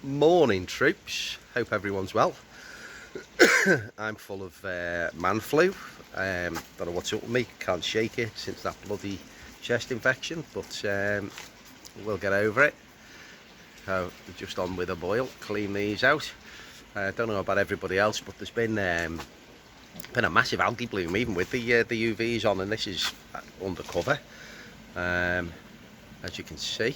Morning troops, hope everyone's well. I'm full of man flu. Don't know what's up with me, can't shake it since that bloody chest infection, but we'll get over it. Just on with a boil, clean these out. Don't know about everybody else, but there's been a massive algae bloom even with the UVs on, and this is undercover, as you can see.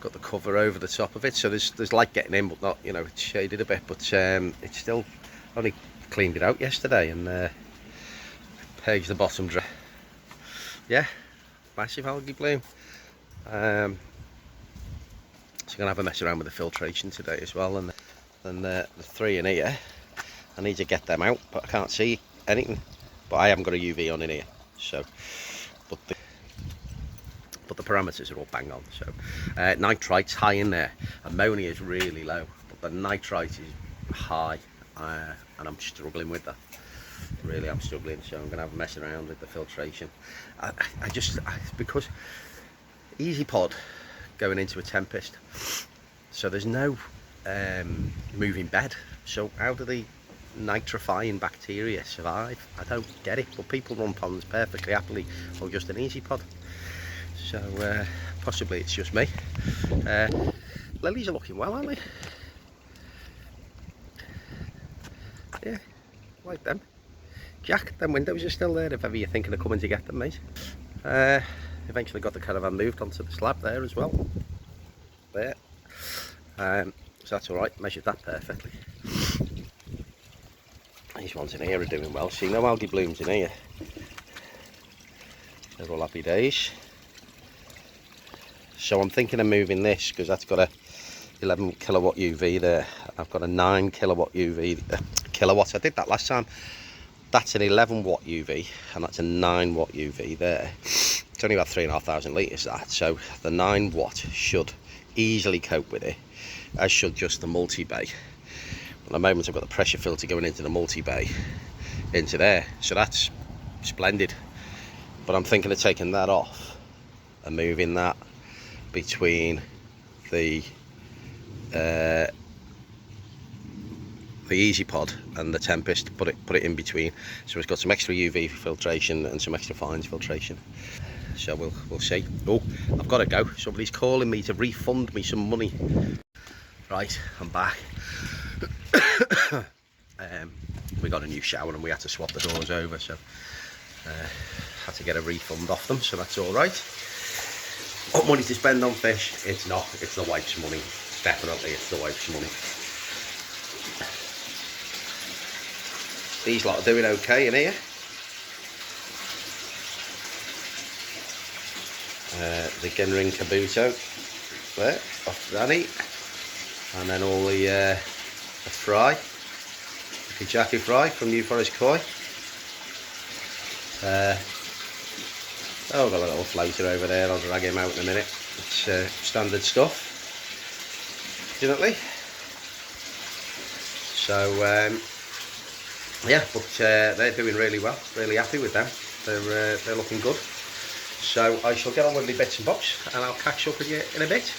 Got the cover over the top of it, so there's light getting in, but not, it's shaded a bit, but it's still, only cleaned it out yesterday and paged the bottom dry. Yeah, massive algae bloom. So gonna have a mess around with the filtration today as well, and then the three in here, I need to get them out, but I can't see anything, but I haven't got a UV on in here, so but the parameters are all bang on. So nitrite's high in there, ammonia is really low, but the nitrite is high, and I'm struggling with that. Really, I'm struggling, so I'm gonna have a mess around with the filtration. Because easy pod going into a tempest, so there's no moving bed, so how do the nitrifying bacteria survive? I don't get it, but people run ponds perfectly happily or just an easy pod. So possibly it's just me. Lilies are looking well, aren't they? Yeah, like them. Jack, them windows are still there if ever you're thinking of coming to get them, mate. Eventually got the caravan moved onto the slab there as well. There. So that's alright, measured that perfectly. These ones in here are doing well. See, no algae blooms in here. They're all happy days. So I'm thinking of moving this because that's got a 11 kilowatt UV there. I've got a 9 kilowatt UV kilowatts. I did that last time. That's an 11 watt UV and that's a 9 watt UV there. It's only about 3,500 litres that. So the 9 watt should easily cope with it, as should just the multi-bay. At the moment I've got the pressure filter going into the multi-bay into there, so that's splendid. But I'm thinking of taking that off and moving that between the easy pod and the tempest, put it in between, so it's got some extra UV filtration and some extra fines filtration. So we'll see. Oh, I've got to go, somebody's calling me to refund me some money. Right, I'm back. We got a new shower and we had to swap the doors over, so had to get a refund off them, so that's all right. What money to spend on fish? It's not. It's the wife's money. Definitely, it's the wife's money. These lot are doing okay in here. The Genring Kabuto there, off Danny, and then all the fry, the Jackie fry from New Forest Koi. I've got a little floater over there, I'll drag him out in a minute. It's standard stuff, definitely. So yeah, but they're doing really well, really happy with them. They're looking good. So I shall get on with my bits and bobs and I'll catch up with you in a bit.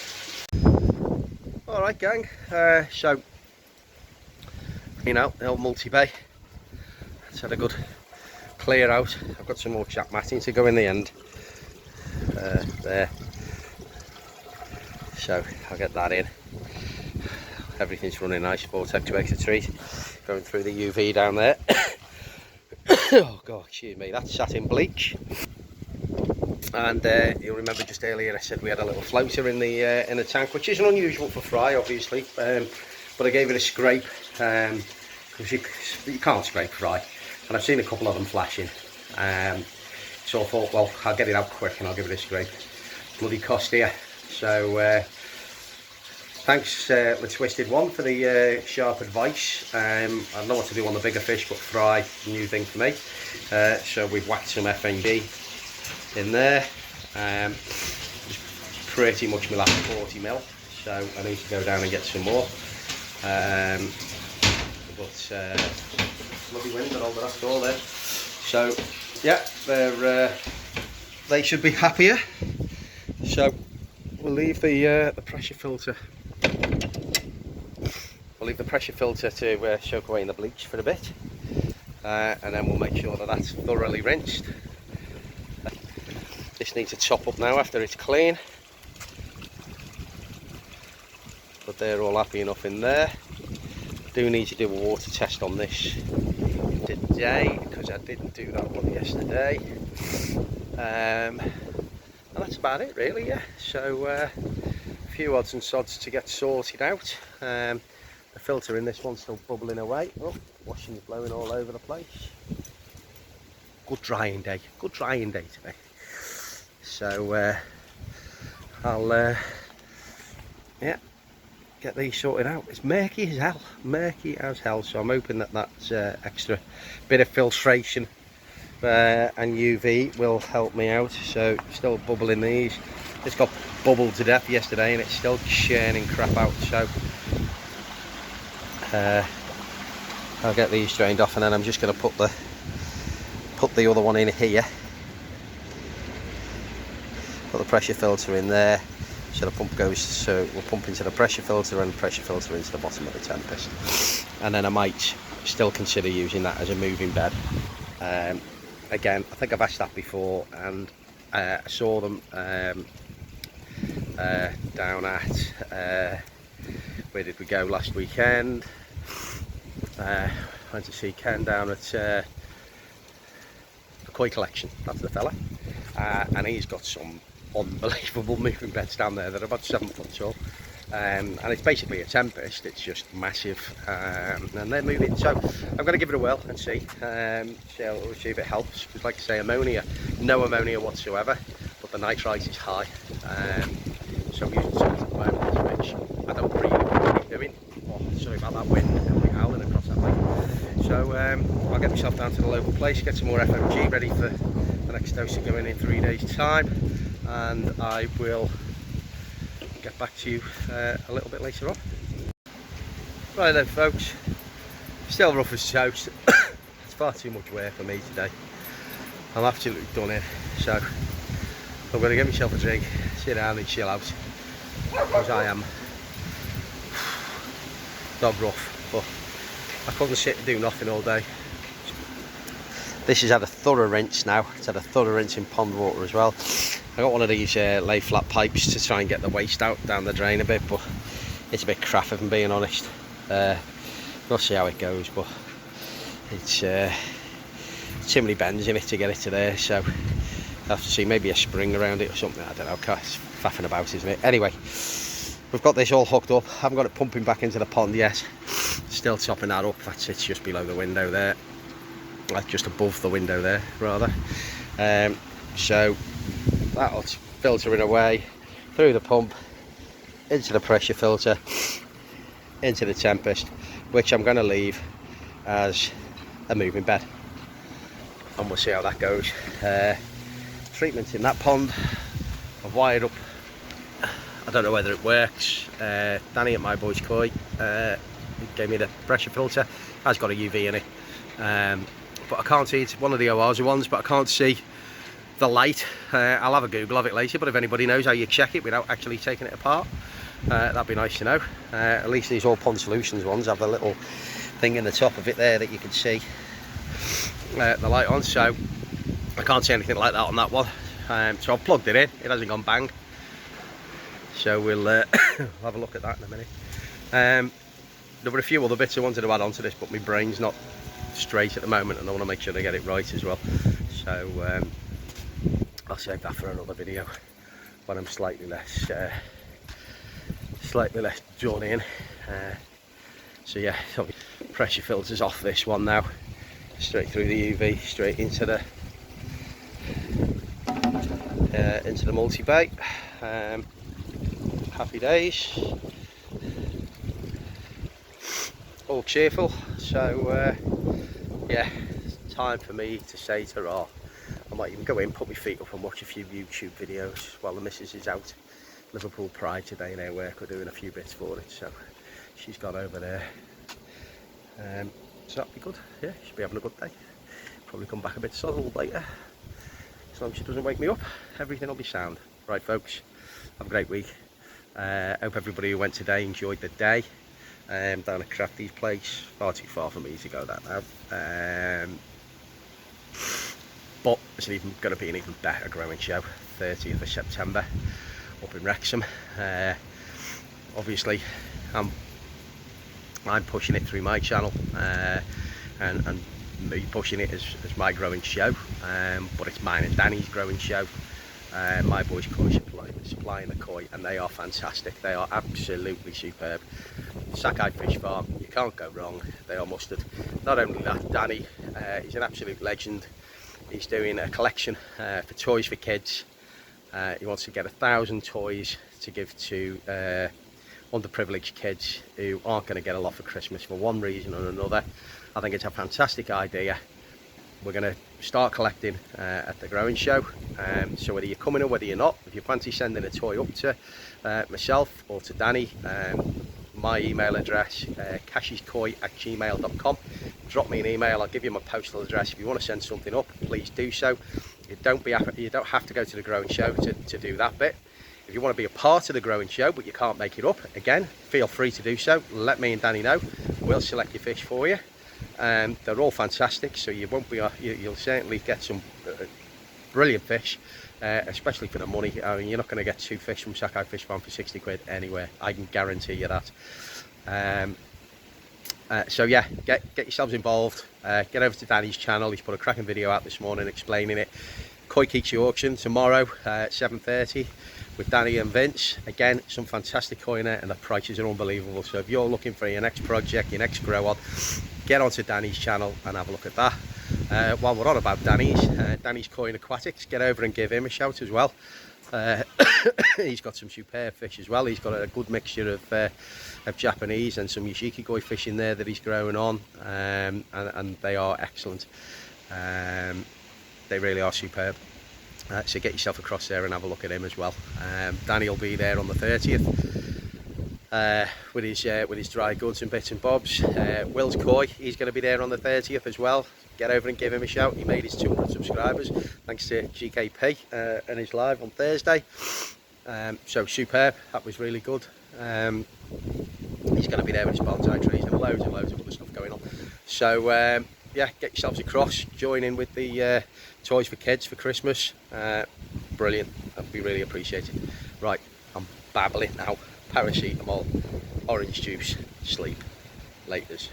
Alright gang, so the old multi-bay, it's had a good clear out. I've got some more jack matting to go in the end there, so I'll get that in. Everything's running nice. Vortex to exit treat going through the UV down there. Oh god, excuse me, that's satin bleach. And you'll remember just earlier I said we had a little floater in the tank, which isn't unusual for fry obviously, but I gave it a scrape because you can't scrape fry, and I've seen a couple of them flashing, so I thought, well, I'll get it out quick and I'll give it a scrape. Bloody cost here. So thanks the Twisted One for the sharp advice. I don't know what to do on the bigger fish, but fry, new thing for me. So we've whacked some FNG in there. Pretty much my last 40 mil, so I need to go down and get some more. But bloody wind and all the rest, all there. So yeah, they should be happier. So we'll leave the pressure filter We'll leave the pressure filter to soak away in the bleach for a bit, and then we'll make sure that that's thoroughly rinsed. This needs a top up now after it's clean, but they're all happy enough in there. Do need to do a water test on this today because I didn't do that one yesterday, and that's about it really. Yeah, so a few odds and sods to get sorted out. The filter in this one's still bubbling away. Oh, washing is blowing all over the place. Good drying day today. So I'll yeah, get these sorted out. It's murky as hell, so I'm hoping that that's extra bit of filtration and UV will help me out. So still bubbling these. It's got bubbled to death yesterday and it's still churning crap out, so I'll get these drained off, and then I'm just going to put the other one in here. Put the pressure filter in there, so the pump goes, so we'll pump into the pressure filter and the pressure filter into the bottom of the Tempest. And then I might still consider using that as a moving bed. Again, I think I've asked that before, and I saw them down at where did we go last weekend? Went to see Ken down at the Koi Collection. That's the fella, and he's got some unbelievable moving beds down there that are about 7 foot tall, and it's basically a Tempest. It's just massive, and they're moving. So I'm going to give it a whirl and see if it helps. Because, like I say, ammonia, no ammonia whatsoever, but the nitrite is high. So I'm using something at the moment, which I don't really want to keep doing. Oh, sorry about that wind, it'll be howling across that way. So I'll get myself down to the local place, get some more FMG ready for the next dose to go in 3 days' time, and I will get back to you a little bit later on. Right then folks, still rough as toast. It's far too much work for me today. I'm absolutely done in, so I'm going to get myself a drink, sit down and chill out, because I am dog rough, but I couldn't sit and do nothing all day. This has had a thorough rinse now. It's had a thorough rinse in pond water as well. I got one of these lay flat pipes to try and get the waste out down the drain a bit, but it's a bit crap if I'm being honest. We'll see how it goes, but it's too many bends in it to get it to there, so I'll have to see, maybe a spring around it or something. I don't know, it's faffing about, isn't it? Anyway, we've got this all hooked up. Haven't got it pumping back into the pond yet. Still topping that up. That's it, just below the window there. Just above the window there, rather. So that'll filtering away through the pump into the pressure filter, into the Tempest, which I'm going to leave as a moving bed, and we'll see how that goes. Treatment in that pond, I've wired up. I don't know whether it works. Danny at My Boys Koi gave me the pressure filter. It has got a UV in it, but I can't see. It's one of the Oaza ones, but I can't see the light. I'll have a Google of it later, but if anybody knows how you check it without actually taking it apart, that'd be nice to know. At least these All Pond Solutions ones have a little thing in the top of it there that you can see the light on, so I can't see anything like that on that one. So I've plugged it in. It hasn't gone bang, so we'll have a look at that in a minute. There were a few other bits I wanted to add on to this, but my brain's not straight at the moment, and I want to make sure they get it right as well. So I'll save that for another video when I'm slightly less drawn in. So yeah, pressure filters off this one now, straight through the UV, straight into the multi-bait. Happy days, all cheerful. So yeah, it's time for me to say ta-ra. I might even go in, put my feet up and watch a few YouTube videos while the missus is out. Liverpool Pride today in her work, we're doing a few bits for it, so she's gone over there. So that'll be good. Yeah, she'll be having a good day. Probably come back a bit sozzled later. As long as she doesn't wake me up, everything will be sound. Right folks, have a great week. Hope everybody who went today enjoyed the day down at Crafty's place. Far too far for me to go that now. But it's going to be an even better growing show, 30th of September up in Wrexham. Obviously I'm pushing it through my channel and me pushing it as my growing show, but it's mine and Danny's growing show. My boys koi supplying the koi, and they are fantastic. They are absolutely superb. Sakai Fish Farm, you can't go wrong. They are mustard. Not only that, Danny, he's an absolute legend. He's doing a collection for toys for kids. He wants to get 1,000 toys to give to underprivileged kids who aren't going to get a lot for Christmas for one reason or another. I think it's a fantastic idea. We're going to start collecting at the growing show, so whether you're coming or whether you're not, if you fancy sending a toy up to myself or to Danny, my email address, casheskoi@gmail.com. Drop me an email, I'll give you my postal address. If you want to send something up, please do so. You don't have to go to the growing show to do that bit. If you want to be a part of the growing show but you can't make it up, again, feel free to do so. Let me and Danny know. We'll select your fish for you. They're all fantastic, so you won't be you'll certainly get some brilliant fish, especially for the money. I mean, you're not going to get 2 fish from Sakai Fish Farm for 60 quid anywhere, I can guarantee you that. So yeah, get yourselves involved. Get over to Danny's channel. He's put a cracking video out this morning explaining it. Koi Kichi auction tomorrow at 7:30 with Danny and Vince. Again, some fantastic koi in it, and the prices are unbelievable. So if you're looking for your next project, your next grow on, get onto Danny's channel and have a look at that. While we're on about Danny's Koi and Aquatics, get over and give him a shout as well. He's got some superb fish as well. He's got a good mixture of Japanese and some Yoshiki koi fish in there that he's growing on, and they are excellent. They really are superb. So get yourself across there and have a look at him as well. Danny will be there on the 30th with his dry goods and bits and bobs. Will's Koi, he's going to be there on the 30th as well. Get over and give him a shout. He made his 200 subscribers thanks to GKP and his live on Thursday. So superb, that was really good. He's going to be there with his bonsai trees and loads of other stuff going on. So yeah, get yourselves across, join in with the toys for kids for Christmas. Brilliant, that'd be really appreciated. Right, I'm babbling now. Paracetamol, orange juice, sleep. Laters.